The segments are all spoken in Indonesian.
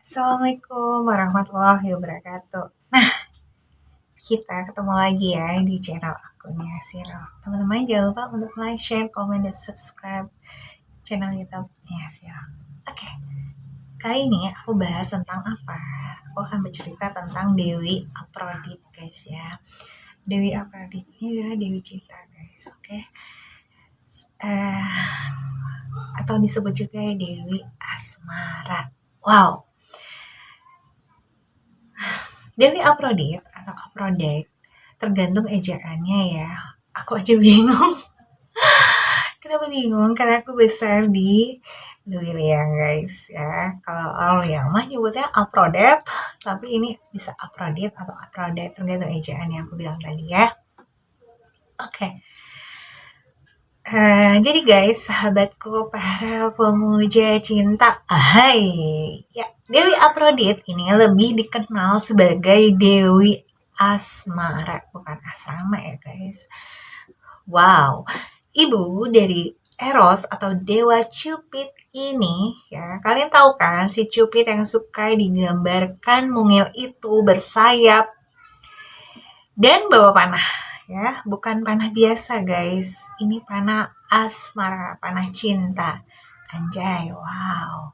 Assalamualaikum warahmatullahi wabarakatuh. Nah, kita ketemu lagi ya di channel aku nih Hasiro. Teman-teman jangan lupa untuk like, share, komen, dan subscribe channel YouTube nih Hasiro. Oke, kali ini aku bahas tentang apa? Aku akan bercerita tentang Dewi Aprodit guys ya. Dewi Aprodit ini adalah Dewi Cinta guys, oke? Atau disebut juga Dewi Asmara. Wow, Dewi Aprodit atau Aphrodite tergantung ejaannya ya. Aku aja bingung. Kenapa bingung? Karena aku besar di Luiliang guys ya. Kalau orang yang mah nyebutnya Aphrodite, tapi ini bisa Aphrodite atau Aphrodite tergantung ejaan yang aku bilang tadi ya. Oke. Jadi guys, sahabatku para pemuja cinta, hai, ya Dewi Aprodit ini lebih dikenal sebagai Dewi Asmara, bukan asrama ya guys. Wow, ibu dari Eros atau Dewa Cupid ini, ya kalian tahu kan si Cupid yang suka digambarkan mungil itu bersayap dan bawa panah. Ya, bukan panah biasa guys. Ini panah asmara, panah cinta. Anjay, wow.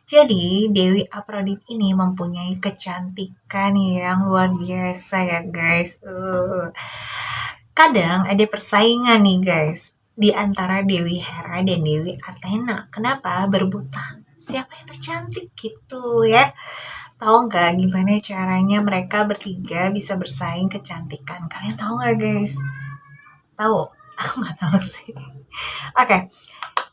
Jadi Dewi Aprodit ini mempunyai kecantikan yang luar biasa ya guys. Kadang ada persaingan nih guys di antara Dewi Hera dan Dewi Athena. Kenapa? Berebutan. Siapa yang tercantik gitu ya? Tahu nggak gimana caranya mereka bertiga bisa bersaing kecantikan? Kalian tahu nggak guys? Tahu? Aku nggak tahu sih. Oke.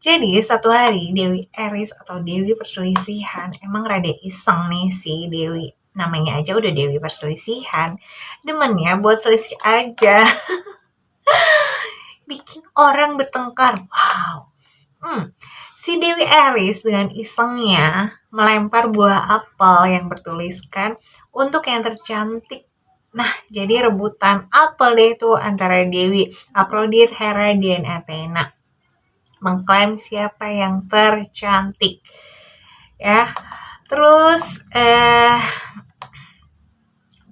Jadi satu hari Dewi Eris atau Dewi Perselisihan emang rada iseng nih si Dewi. Namanya aja udah Dewi Perselisihan. Demennya buat selisih aja. Bikin orang bertengkar. Wow. Si Dewi Eris dengan isengnya melempar buah apel yang bertuliskan untuk yang tercantik. Nah, jadi rebutan apel deh itu antara Dewi Aprodit, Hera, dan Athena. Mengklaim siapa yang tercantik. Ya. Terus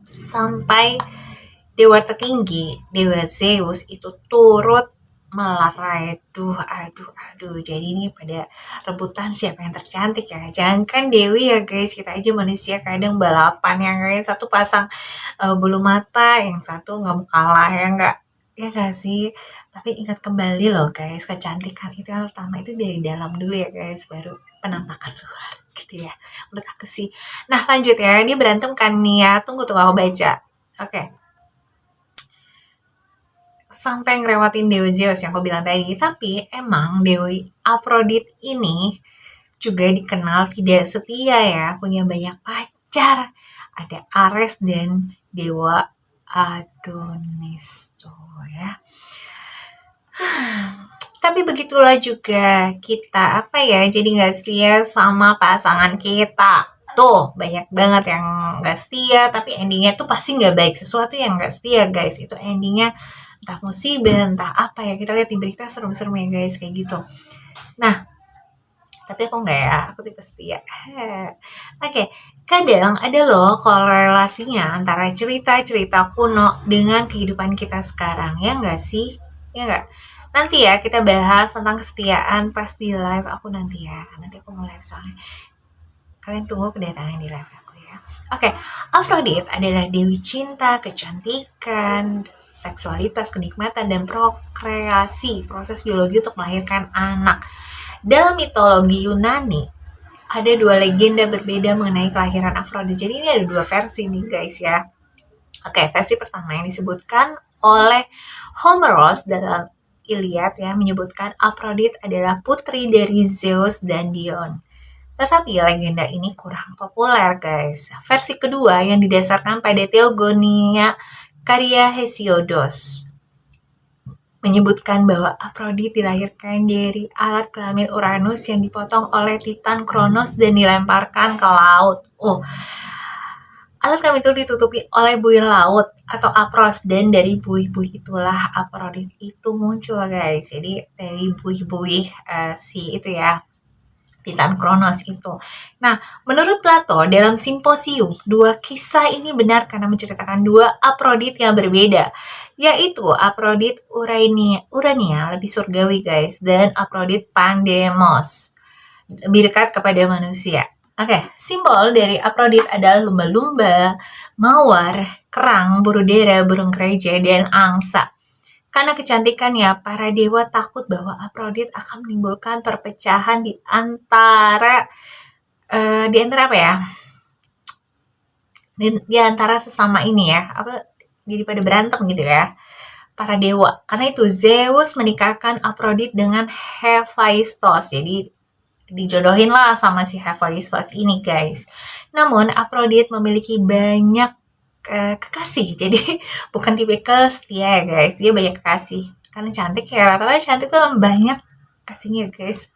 sampai dewa tertinggi, Dewa Zeus itu turut melerai. Aduh. Jadi ini pada rebutan siapa yang tercantik ya. Jangan kan Dewi ya guys, kita aja manusia kadang balapan yang guys. Satu pasang bulu mata, yang satu nggak mau kalah ya nggak. Ya gak sih? Tapi ingat kembali loh guys, kecantikan itu yang pertama itu dari dalam dulu ya guys, baru penampakan luar gitu ya. Menurut aku sih. Nah lanjut ya, ini berantem kan nih ya. Tunggu aku baca. Oke. Sampai ngelewatin Dewi Zeus yang aku bilang tadi. Tapi emang Dewi Aprodit ini juga dikenal tidak setia ya, punya banyak pacar. Ada Ares dan Dewa Adonis tuh ya. Tapi begitulah juga kita jadi nggak setia sama pasangan kita. Tuh banyak banget yang nggak setia, tapi endingnya tuh pasti nggak baik. Sesuatu yang nggak setia guys, itu endingnya entah musibah, entah apa ya. Kita lihat di berita serem-serem ya guys, kayak gitu. Nah, tapi aku enggak ya, aku tipe setia. Oke, kadang ada loh korelasinya antara cerita-cerita kuno dengan kehidupan kita sekarang, ya enggak sih? Ya enggak? Nanti ya kita bahas tentang kesetiaan pas di live aku nanti ya. Nanti aku mau live soalnya. Kalian tunggu kedatangan di live aku ya. Oke, Aphrodite adalah dewi cinta, kecantikan, seksualitas, kenikmatan, dan prokreasi, proses biologi untuk melahirkan anak. Dalam mitologi Yunani, ada dua legenda berbeda mengenai kelahiran Aphrodite. Jadi ini ada dua versi nih guys ya. Oke, versi pertama yang disebutkan oleh Homeros dalam Iliad ya, menyebutkan Aphrodite adalah putri dari Zeus dan Dion. Tetapi legenda ini kurang populer guys. Versi kedua yang didasarkan pada Theogonia karya Hesiodos menyebutkan bahwa Aphrodite dilahirkan dari alat kelamin Uranus yang dipotong oleh Titan Kronos dan dilemparkan ke laut. Alat kelamin itu ditutupi oleh buih laut atau apros, dan dari buih-buih itulah Aphrodite itu muncul guys. Jadi dari buih-buih si itu ya, Titan Kronos itu. Nah, menurut Plato, dalam Simposium, dua kisah ini benar karena menceritakan dua Aprodit yang berbeda, yaitu Aprodit Urania lebih surgawi guys, dan Aprodit Pandemos lebih dekat kepada manusia. Oke, simbol dari Aprodit adalah lumba-lumba, mawar, kerang, buru dera, burung gereja, dan angsa. Karena kecantikannya, para dewa takut bahwa Aprodit akan menimbulkan perpecahan di antara apa ya? Di antara sesama ini ya, apa jadi pada berantem gitu ya. Para dewa. Karena itu Zeus menikahkan Aprodit dengan Hephaistos. Jadi dijodohin lah sama si Hephaistos ini guys. Namun Aprodit memiliki banyak kekasih, jadi bukan tipikal setia ya guys, dia banyak kekasih karena cantik ya, rata-rata cantik tuh banyak kasihnya guys.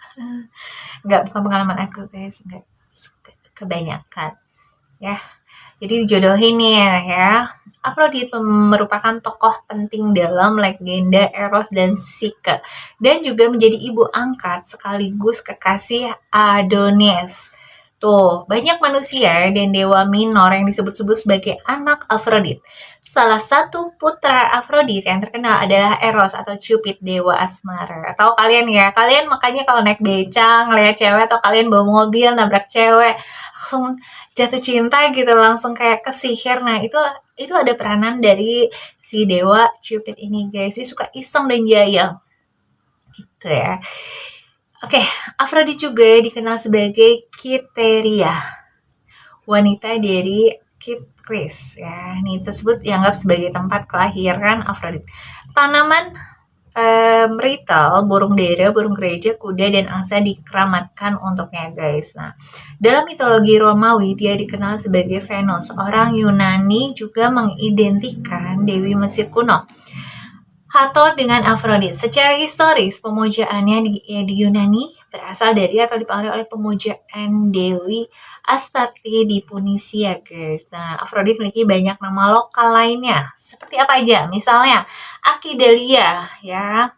Bukan pengalaman aku guys, nggak kebanyakan ya. Jadi dijodohin nih ya. Aphrodite merupakan tokoh penting dalam legenda Eros dan Psyche dan juga menjadi ibu angkat sekaligus kekasih Adonis. Tuh, banyak manusia dan dewa minor yang disebut-sebut sebagai anak Aphrodite. Salah satu putra Aphrodite yang terkenal adalah Eros atau Cupid, dewa asmara. Tahu kalian ya, kalian makanya kalau naik becang, lihat cewek atau kalian bawa mobil, nabrak cewek, langsung jatuh cinta gitu, langsung kayak kesihir. Nah, itu ada peranan dari si dewa Cupid ini guys. Dia suka iseng dan jaya. Gitu ya. Oke, Aphrodite juga dikenal sebagai Kytheria, wanita dari Kypris ya. Ini tersebut dianggap sebagai tempat kelahiran Aphrodite. Tanaman meritel, burung dera, burung gereja, kuda, dan angsa dikeramatkan untuknya guys. Nah, dalam mitologi Romawi dia dikenal sebagai Venus. Orang Yunani juga mengidentikan Dewi Mesir kuno Hathor dengan Aphrodite. Secara historis, pemujaannya di Yunani berasal dari atau dipengaruhi oleh pemujaan Dewi Astarte di Punisia, guys. Nah, Aphrodite memiliki banyak nama lokal lainnya. Seperti apa aja? Misalnya, Akidelia, ya,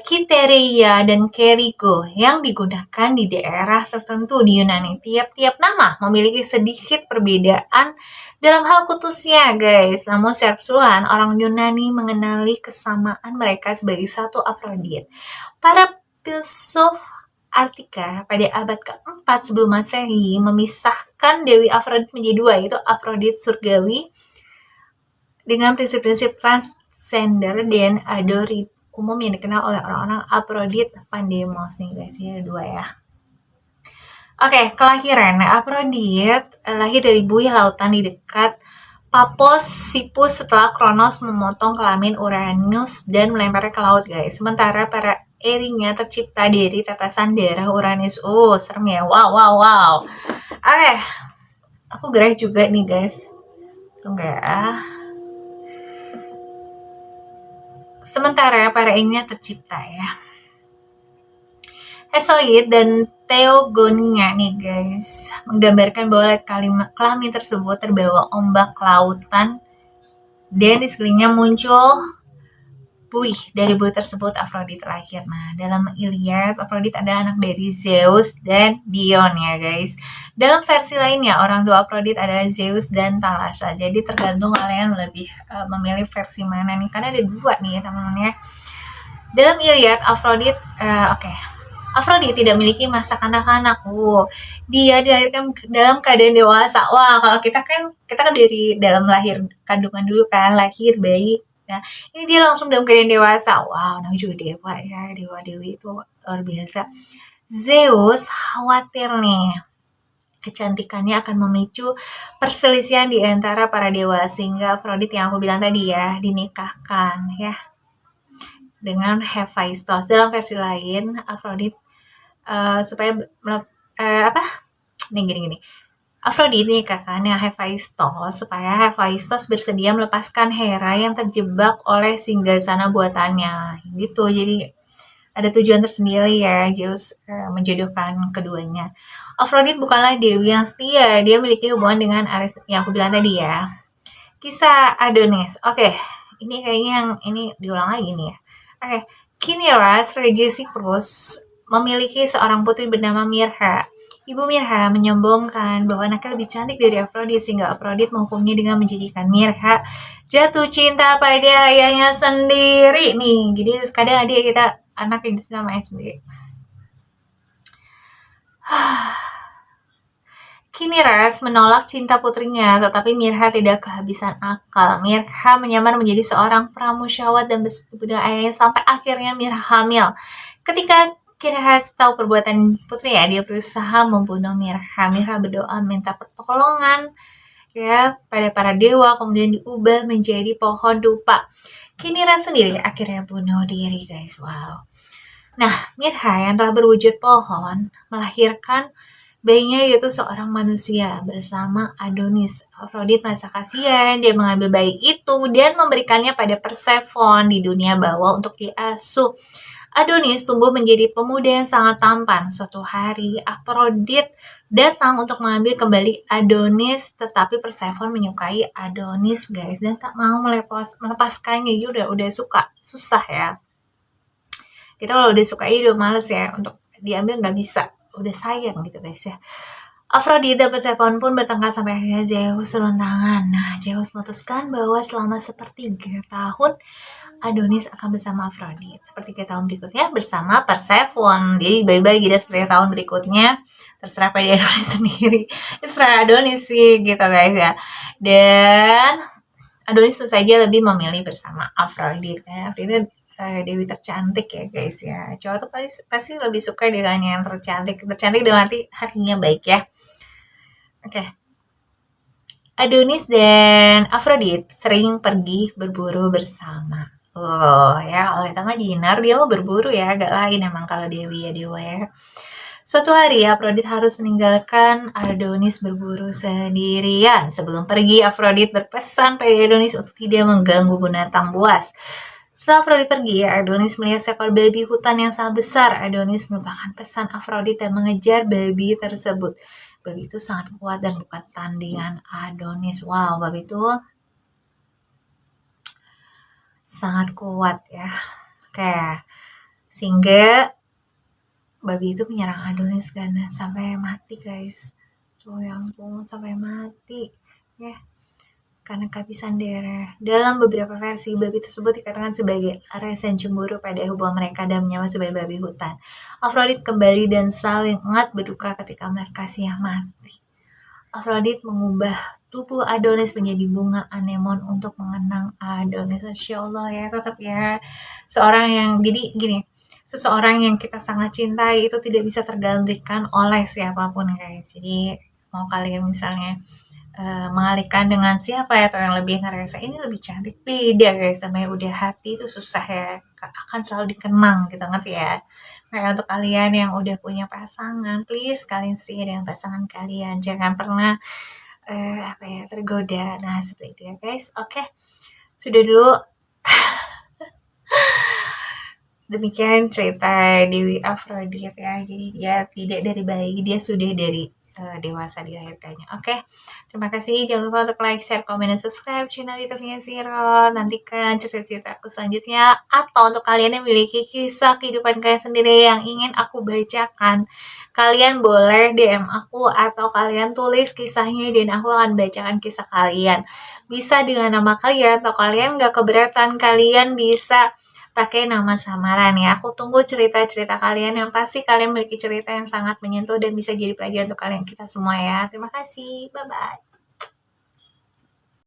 Kythereia, dan Kerigo yang digunakan di daerah tertentu di Yunani. Tiap-tiap nama memiliki sedikit perbedaan dalam hal kutusnya, guys. Namun secara keseluruhan, orang Yunani mengenali kesamaan mereka sebagai satu Aphrodite. Para filsuf Artika pada abad ke-4 sebelum Masehi memisahkan Dewi Aphrodite menjadi dua, yaitu Aphrodite surgawi dengan prinsip-prinsip transcender dan Adorit umum yang dikenal oleh orang-orang Aphrodite Pandemos nih guys, ini ada dua ya. Oke, kelahiran. Aphrodite lahir dari buih lautan di dekat Paphos, Sippus setelah Kronos memotong kelamin Uranus dan melemparnya ke laut guys. Sementara para erinya tercipta dari tetesan darah Uranus. Oh, serem ya. Wow. Oke, aku gerah juga nih guys. Tunggu ya. Sementara para erinya tercipta ya. Hesiod dan Theogonia nih guys menggambarkan bahwa kelamin tersebut terbawa ombak lautan dan di sekelilingnya muncul buih. Dari buih tersebut Aphrodite lahir. Nah, dalam Iliad Aphrodite adalah anak dari Zeus dan Dion ya guys. Dalam versi lainnya orang tua Aphrodite adalah Zeus dan Thalassa. Jadi tergantung kalian lebih memilih versi mana nih, karena ada dua nih ya teman-teman ya. Dalam Iliad Aphrodite Aphrodite tidak memiliki masa kanak-kanak. Dia dilahirkan dalam keadaan dewasa. Wah, kalau kita kan dari dalam lahir kandungan dulu kan, lahir bayi. Nah, ini dia langsung dalam keadaan dewasa. Wow, namanya juga dewa ya. Dewa-dewi itu luar biasa. Zeus khawatir nih kecantikannya akan memicu perselisihan di antara para dewa, sehingga Aphrodite yang aku bilang tadi ya dinikahkan ya dengan Hephaistos. Dalam versi lain Aphrodite supaya gini. Aphrodite nikahkan dengan Hephaistos supaya Hephaistos bersedia melepaskan Hera yang terjebak oleh singgasana buatannya. Gitu. Jadi ada tujuan tersendiri ya Zeus menjodohkan keduanya. Aphrodite bukanlah dewi yang setia. Dia memiliki hubungan dengan Ares yang aku bilang tadi ya. Kisah Adonis. Oke, ini kayaknya yang ini diulang lagi nih ya. Oke, Cinyras Regia Cyprus memiliki seorang putri bernama Mirha. Ibu Mirha menyombongkan bahwa anaknya lebih cantik dari Afrodit, sehingga Afrodit menghukumnya dengan menjadikan Mirha jatuh cinta pada ayahnya sendiri nih. Jadi kadang adik kita anak itu sama ayah sendiri. Kini Ras menolak cinta putrinya, tetapi Mirha tidak kehabisan akal. Mirha menyamar menjadi seorang pramusyawat dan bersetubuh dengan ayahnya sampai akhirnya Mirha hamil. Ketika Ras tahu perbuatan putrinya, dia berusaha membunuh Mirha. Mirha berdoa minta pertolongan ya pada para dewa, kemudian diubah menjadi pohon dupa. Kini Ras sendiri akhirnya bunuh diri, guys. Wow. Nah, Mirha yang telah berwujud pohon melahirkan bayinya yaitu seorang manusia bersama Adonis. Afrodit merasa kasihan, dia mengambil bayi itu dan memberikannya pada Persephone di dunia bawah untuk diasuh. Adonis tumbuh menjadi pemuda yang sangat tampan. Suatu hari, Afrodit datang untuk mengambil kembali Adonis, tetapi Persephone menyukai Adonis, guys, dan tak mau melepaskannya. Dia udah suka, susah ya. Kita kalau udah suka udah males ya untuk diambil, nggak bisa, udah sayang gitu guys ya. Afrodit dan Persephone pun bertengkar sampai akhirnya Zeus turun tangan. Nah, Zeus memutuskan bahwa selama sepertiga tahun Adonis akan bersama Afrodit, sepertiga tahun berikutnya bersama Persephone. Jadi bye-bye gitu sepertiga tahun berikutnya terserah pada Adonis sendiri. Terserah Adonis sih gitu guys ya. Dan Adonis tentu saja lebih memilih bersama Afrodit ya. Afrodit dewi tercantik ya guys ya. Cowok tuh pasti lebih suka dengan yang tercantik dalam arti hatinya baik ya. Oke. Adonis dan Afrodit sering pergi berburu bersama. Oh ya, oleh Tama Dinar dia mau berburu ya, agak lain emang kalau Dewi ya dewa ya. Suatu hari Afrodit harus meninggalkan Adonis berburu sendirian. Sebelum pergi, Afrodit berpesan pada Adonis untuk tidak mengganggu binatang buas. Setelah Afrodit pergi, Adonis melihat seekor babi hutan yang sangat besar. Adonis melupakan pesan Afrodit dan mengejar babi tersebut. Babi itu sangat kuat dan bukan tandingan Adonis. Wow, babi itu sangat kuat ya. Oke, sehingga babi itu menyerang Adonis karena sampai mati guys. Tuh ya ampun, sampai mati ya. Karena kehabisan darah. Dalam beberapa versi, babi tersebut dikatakan sebagai rasa cemburu pada hubungan mereka dan menyamar sebagai babi hutan. Afrodit kembali dan saling sangat berduka ketika melihat kasihnya mati. Afrodit mengubah tubuh Adonis menjadi bunga anemon untuk mengenang Adonis. Masya Allah ya, tetap ya. Seseorang yang kita sangat cintai itu tidak bisa tergantikan oleh siapapun guys. Jadi mau kalian misalnya mengalihkan dengan siapa ya, atau yang lebih ngerasa ini lebih cantik, beda guys, namanya udah hati itu susah ya, akan selalu dikenang gitu, ngerti ya. Kayak untuk kalian yang udah punya pasangan, please kalian setia dengan pasangan kalian, jangan pernah tergoda. Nah seperti itu ya guys. Oke, sudah dulu. Demikian cerita Dewi Afrodit ya. Jadi dia tidak dari bayi, dia sudah dari dewasa dilahirkannya. Oke, terima kasih. Jangan lupa untuk like, share, komen, dan subscribe channel YouTube-nya Siro. Nantikan cerita-cerita aku selanjutnya. Atau untuk kalian yang memiliki kisah kehidupan kalian sendiri yang ingin aku bacakan, kalian boleh DM aku atau kalian tulis kisahnya dan aku akan bacakan kisah kalian. Bisa dengan nama kalian atau kalian nggak keberatan, kalian bisa pakai nama samaran ya. Aku tunggu cerita-cerita kalian, yang pasti kalian memiliki cerita yang sangat menyentuh dan bisa jadi pelajaran untuk kalian kita semua ya. Terima kasih. Bye-bye.